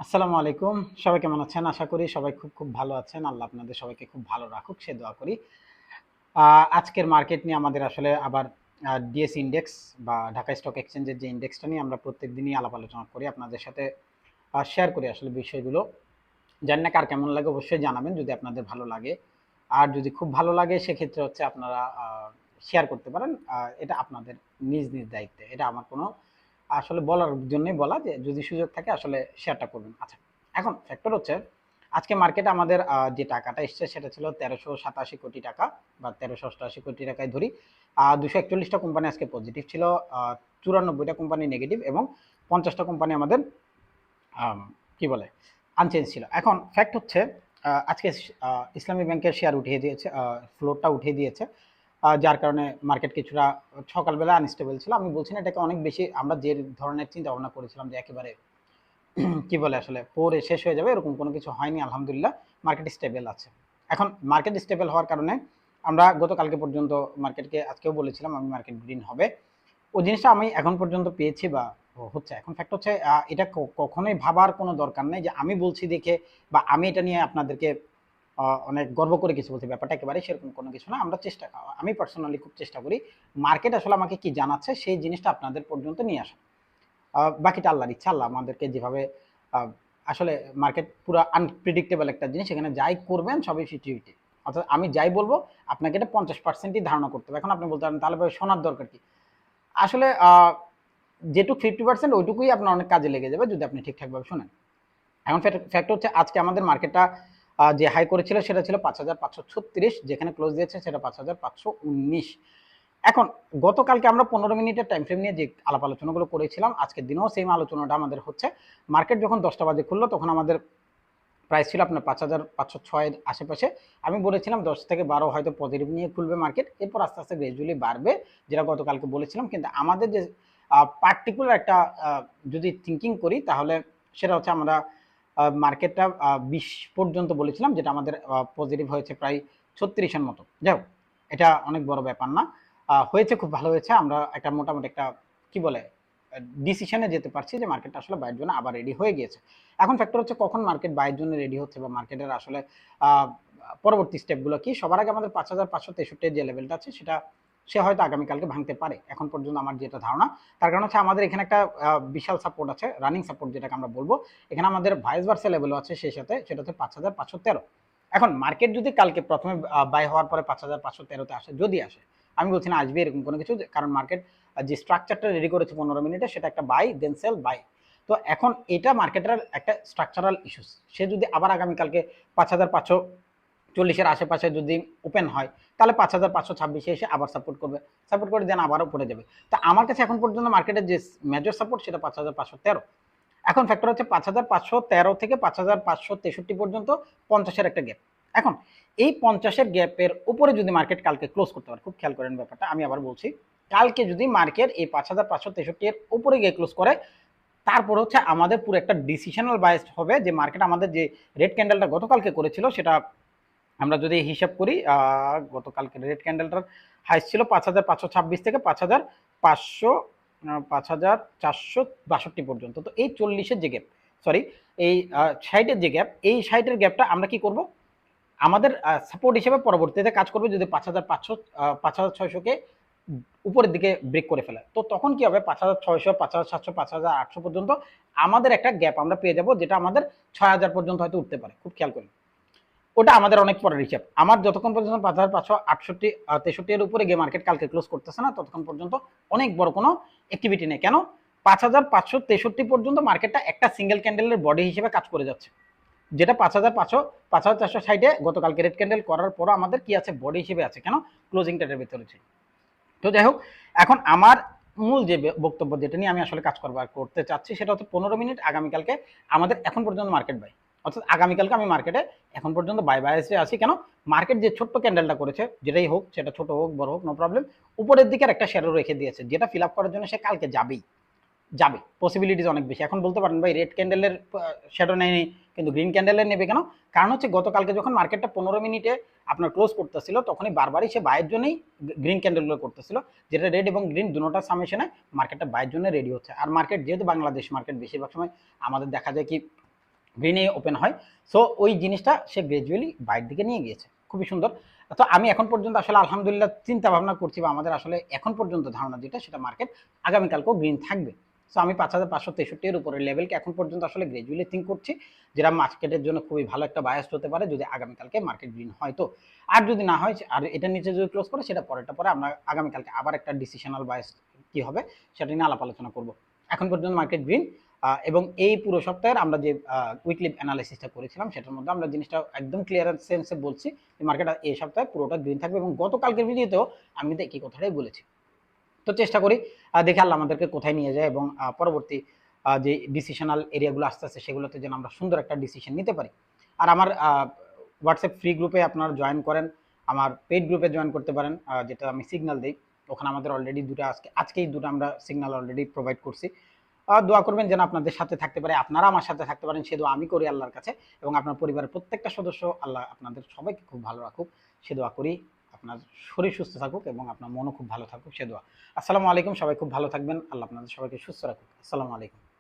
আসসালামু আলাইকুম। সবাই কেমন আছেন? আশা করি সবাই খুব ভালো আছেন। আল্লাহ আপনাদের সবাইকে খুব ভালো রাখুক সে দোয়া করি। আজকের মার্কেট নিয়ে আমাদের আসলে আবার ডিএস ইনডেক্স বা ঢাকা স্টক এক্সচেঞ্জের যে ইনডেক্সটা নিয়ে আমরা প্রত্যেকদিনই আলাপ আলোচনা করি। আপনাদের সাথে শেয়ার করি আসলে বিষয়গুলো। জানি না কার কেমন লাগে অবশ্যই জানাবেন যদি আপনাদের ভালো লাগে। আর যদি খুব ভালো লাগে সেক্ষেত্রে হচ্ছে আপনারা শেয়ার করতে পারেন। এটা আপনাদের নিজ দায়িত্বে। এটা আমার কোনো আসলে বলার জন্যই বলা যে যদি সুযোগ থাকে আসলে শেয়ারটা করবেন। আচ্ছা, এখন ফ্যাক্টর হচ্ছে আজকে মার্কেটে আমাদের যে টাকাটা এসছে সেটা ছিল ১৩৮৭ কোটি টাকা বা ১৩৮৮ কোটি টাকায় ধরি। ২৪১টা কোম্পানি আজকে পজিটিভ ছিল, ৯৪টা কোম্পানি নেগেটিভ এবং ৫০টা কোম্পানি আমাদের আম কি বলে আনচেঞ্জ ছিল। এখন ফ্যাক্ট হচ্ছে আজকে ইসলামী ব্যাংকের শেয়ার উঠিয়ে দিয়েছে, ফ্লোরটা উঠিয়ে দিয়েছে। যার কারণে মার্কেট কিছুটা সকালবেলা আনস্টেবল ছিল। আমি বলছি না এটাকে অনেক বেশি আমরা যে ধরনের চিন্তা ভাবনা করেছিলাম যে একেবারে কি বলে আসলে পরে শেষ হয়ে যাবে এরকম কোনো কিছু হয়নি আলহামদুলিল্লাহ। মার্কেট স্টেবল আছে। এখন মার্কেট স্টেবল হওয়ার কারণে আমরা গতকালকে পর্যন্ত মার্কেটকে আজকেও বলেছিলাম আমি মার্কেট গ্রিন হবে। ওই জিনিসটা আমি এখন পর্যন্ত পেয়েছি বা হচ্ছে। এখন ফ্যাক্ট হচ্ছে এটা কখনোই ভাবার কোনো দরকার নেই যে আমি বলছি দেখে বা আমি এটা নিয়ে আপনাদেরকে অনেক গর্ব করে কিছু বলছি। ব্যাপারটা একেবারেই সেরকম কোনো কিছু না। আমি পার্সোনালি খুব চেষ্টা করি মার্কেট আসলে আমাকে কি জানাচ্ছে সেই জিনিসটা আপনাদের পর্যন্ত নিয়ে আসা। বাকিটা আল্লাহর ইচ্ছা। আল্লাহ আমাদেরকে যেভাবে আ আসলে মার্কেট পুরা আনপ্রেডিক্টেবল একটা জিনিস। এখানে যাই করবেন সবই ফিফটি-ফিফটি। অর্থাৎ আমি যাই বলব আপনাকে এটা ৫০% ই ধারণা করতে হবে। এখন আপনি বলতে পারেন তাহলে ভাই শোনার দরকার কি? আসলে যেটুক 50% ওইটুকুই আপনার অনেক কাজে লেগে যাবে যদি আপনি ঠিকঠাকভাবে শোনেন। এখন ফ্যাক্ট হচ্ছে আজকে আমাদের মার্কেটটা যে হাই করেছিল সেটা ছিল ৫৫৩৬, যেখানে ক্লোজ দিয়েছে সেটা ৫৫১৯। এখন গতকালকে আমরা ১৫ মিনিটের টাইম ফ্রেম নিয়ে যে আলাপ আলোচনাগুলো করেছিলাম, আজকের দিনেও সেম আলোচনাটা আমাদের হচ্ছে। মার্কেট যখন ১০টা বাজে খুললো তখন আমাদের প্রাইস ছিল আপনার ৫,৫০৬ এর আশেপাশে। আমি বলেছিলাম ১০ থেকে ১২ হয়তো পজিটিভ নিয়ে খুলবে মার্কেট। এরপর আস্তে গ্র্যাজুয়ালি বাড়বে, যেটা গতকালকে বলেছিলাম। কিন্তু আমাদের যে পার্টিকুলার একটা যদি থিংকিং করি তাহলে সেটা হচ্ছে আমরা মার্কেটটা ২০ পর্যন্ত বলেছিলাম, যেটা আমাদের পজিটিভ হয়েছে প্রায় ৩৬ এর মতো। যাই হোক, এটা অনেক বড় ব্যাপার না। হয়েছে, খুব ভালো হয়েছে। আমরা একটা মোটামুটি একটা কি বলে ডিসিশনে যেতে পারছি যে মার্কেটটা আসলে বাইয়ের জন্য আবার রেডি হয়ে গিয়েছে। এখন ফ্যাক্টর হচ্ছে কখন মার্কেট বাইয়ের জন্য রেডি হচ্ছে বা মার্কেটের আসলে পরবর্তী স্টেপগুলো কি। সবার আগে আমাদের ৫,৫৬৩ যে লেভেলটা আছে সেটা সে হয়তো আগামীকালকে ভাঙতে পারে। এখন পর্যন্ত আমার যেটা ধারণা, তার কারণ হচ্ছে আমাদের এখানে একটা বিশাল সাপোর্ট আছে, রানিং সাপোর্ট যেটাকে আমরা বলবো। এখানে আমাদের ভাইস ভার্সা লেভেলও আছে সেই সাথে, সেটা হচ্ছে ৫,৫১৩। এখন মার্কেট যদি কালকে প্রথমে বাই হওয়ার পরে ৫,৫১৩তে আসে, যদি আসে, আমি বলছি না আসবে এরকম কোনো কিছু, কারণ মার্কেট যে স্ট্রাকচারটা রেডি করেছে ১৫ মিনিটে সেটা একটা বাই দেন সেল বাই। তো এখন এটা মার্কেটের একটা স্ট্রাকচারাল ইস্যুস। সে যদি আবার আগামীকালকে ৫,৫৪০-এর আশেপাশে যদি ওপেন হয় তাহলে ৫,৫২৬-এ এসে আবার সাপোর্ট করবে, সাপোর্ট করে দেন আবারও পড়ে যাবে। তো আমার কাছে এখন পর্যন্ত মার্কেটের যে মেজর সাপোর্ট সেটা ৫,৫১৩। এখন ফ্যাক্টর হচ্ছে ৫,৫১৩ থেকে ৫,৫৬৩ পর্যন্ত ৫০-এর একটা গ্যাপ। এখন এই ৫০-এর গ্যাপের উপরে যদি মার্কেট কালকে ক্লোজ করতে পারে, খুব খেয়াল করেন ব্যাপারটা, আমি আবার বলছি, কালকে যদি মার্কেট এই ৫,৫৬৩ এর উপরে গিয়ে ক্লোজ করে, তারপর হচ্ছে আমাদের পুরো একটা ডিসিশনাল বায়াসড হবে যে মার্কেট আমাদের যে রেড ক্যান্ডেলটা গতকালকে করেছিল সেটা আমরা যদি হিসাব করি, গতকালকে রেড ক্যান্ডেলটার হাইস ছিল ৫,৫২৬ থেকে ৫,৪৬২ পর্যন্ত। তো এই ৪০-এর যে গ্যাপ, সরি এই ৬০-এর যে গ্যাপ, এই ৬০-এর গ্যাপটা আমরা কি করব, আমাদের সাপোর্ট হিসেবে পরবর্তীতে কাজ করবে যদি ৫,৫০০-৫,৬০০-কে উপরের দিকে ব্রেক করে ফেলে। তো তখন কি হবে, ৫,৬০০, ৫,৭০০, ৫,৮০০ পর্যন্ত আমাদের একটা গ্যাপ আমরা পেয়ে যাব, যেটা আমাদের ৬,০০০ পর্যন্ত হয়তো উঠতে পারে। খুব খেয়াল করেন, ওটা আমাদের অনেক পরের হিসাব। আমার যতক্ষণ পর্যন্ত ৫,৫৬৮-৬৩ এর উপরে গিয়ে মার্কেট কালকে ক্লোজ করতেছে না, ততক্ষণ পর্যন্ত অনেক বড় কোনো অ্যাক্টিভিটি নেই। কেন? ৫,৫৬৩ পর্যন্ত মার্কেটটা একটা সিঙ্গেল ক্যান্ডেলের বডি হিসেবে কাজ করে যাচ্ছে, যেটা ৫,৪৬০-এ গতকালকে রেড ক্যান্ডেল করার পরও আমাদের কি আছে, বডি হিসেবে আছে। কেন? ক্লোজিং টাইটের ভেতরে ছিল। তো যাই হোক, এখন আমার মূল যে বক্তব্য যেটা নিয়ে আমি আসলে কাজ করতে চাচ্ছি সেটা হচ্ছে ১৫ মিনিট আগামীকালকে আমাদের এখন পর্যন্ত মার্কেট বাই, অর্থাৎ আগামীকালকে আমি মার্কেটে এখন পর্যন্ত বাই বায়াসে আছি। কেন? মার্কেট যে ছোট্ট ক্যান্ডেলটা করেছে, যেটাই হোক, সেটা ছোট হোক বড় হোক নো প্রবলেম, উপরের দিকে একটা শ্যাডো রেখে দিয়েছে, যেটা ফিল আপ করার জন্য সে কালকে যাবেই, যাবে, পসিবিলিটিস অনেক বেশি। এখন বলতে পারেন ভাই রেড ক্যান্ডেলের শ্যাডো নেয়নি কিন্তু গ্রিন ক্যান্ডেলের নেবে কেন? কারণ হচ্ছে গতকালকে যখন মার্কেটটা ১৫ মিনিটে আপনার ক্লোজ করতেছিল তখনই বারবারই সে বাইয়ের জন্যই গ্রিন ক্যান্ডেলগুলো করতেছিল, যেটা রেড এবং গ্রিন দুটোটার সামেশনে মার্কেটটা বাইয়ের জন্য রেডি হচ্ছে। আর মার্কেট যেহেতু বাংলাদেশ মার্কেট, বেশিরভাগ সময় আমাদের দেখা যায় কি গ্রিনে ওপেন হয়। সো ওই জিনিসটা সে গ্র্যাজুয়ালি বাইরের দিকে নিয়ে গিয়েছে, খুবই সুন্দর। তো আমি এখন পর্যন্ত আসলে আলহামদুলিল্লাহ চিন্তা ভাবনা করছি, বা আমাদের আসলে এখন পর্যন্ত ধারণা যেটা, সেটা মার্কেট আগামীকালকেও গ্রিন থাকবে। সো আমি 5563 এর উপরে লেভেলকে এখন পর্যন্ত আসলে গ্র্যাজুয়ালি থিঙ্ক করছি, যেটা মার্কেটের জন্য খুবই ভালো একটা বায়াস্ট হতে পারে যদি আগামীকালকে মার্কেট গ্রিন হয়। তো আর যদি না হয়, আর এটার নিচে যদি ক্লোজ করে, সেটা পরেরটা পরে আমরা আগামীকালকে আবার একটা ডিসিশনাল বায়াস কি হবে সেটা নিয়ে আলাপ আলোচনা করব। এখন পর্যন্ত মার্কেট গ্রিন। এবং এই পুরো সপ্তাহের আমরা যে উইকলি অ্যানালাইসিসটা করেছিলাম, সেটার মধ্যে আমরা জিনিসটা একদম ক্লিয়ার সেন্সে বলছি যে মার্কেট এই সপ্তাহে পুরোটা গ্রিন থাকবে, এবং গতকালকের ভিডিওতেও আমি কিন্তু একই কথাটাই বলেছি। তো চেষ্টা করি, দেখি আল্লাহ আমাদেরকে কোথায় নিয়ে যায়, এবং পরবর্তী যে ডিসিশনাল এরিয়াগুলো আস্তে আস্তে সেগুলোতে যেন আমরা সুন্দর একটা ডিসিশন নিতে পারি। আর আমার হোয়াটসঅ্যাপ ফ্রি গ্রুপে আপনারা জয়েন করেন, আমার পেইড গ্রুপে জয়েন করতে পারেন, যেটা আমি সিগন্যাল দিই। ওখানে আমাদের অলরেডি দুটো আজকেই দুটো আমরা সিগন্যাল অলরেডি প্রোভাইড করছি। দোয়া করবেন যেন আপনাদের সাথে থাকতে পারে, আপনারা আমার সাথে থাকতে পারেন, সে দোয়া আমি করি আল্লাহর কাছে। এবং আপনার পরিবারের প্রত্যেকটা সদস্য আল্লাহ আপনাদের সবাইকে খুব ভালো রাখুক, সে দোয়া করি। আপনার শরীর সুস্থ থাকুক এবং আপনার মনও খুব ভালো থাকুক, সে দোয়া। আসসালামু আলাইকুম, সবাই খুব ভালো থাকবেন, আল্লাহ আপনাদের সবাইকে সুস্থ রাখুক। আসসালামু আলাইকুম।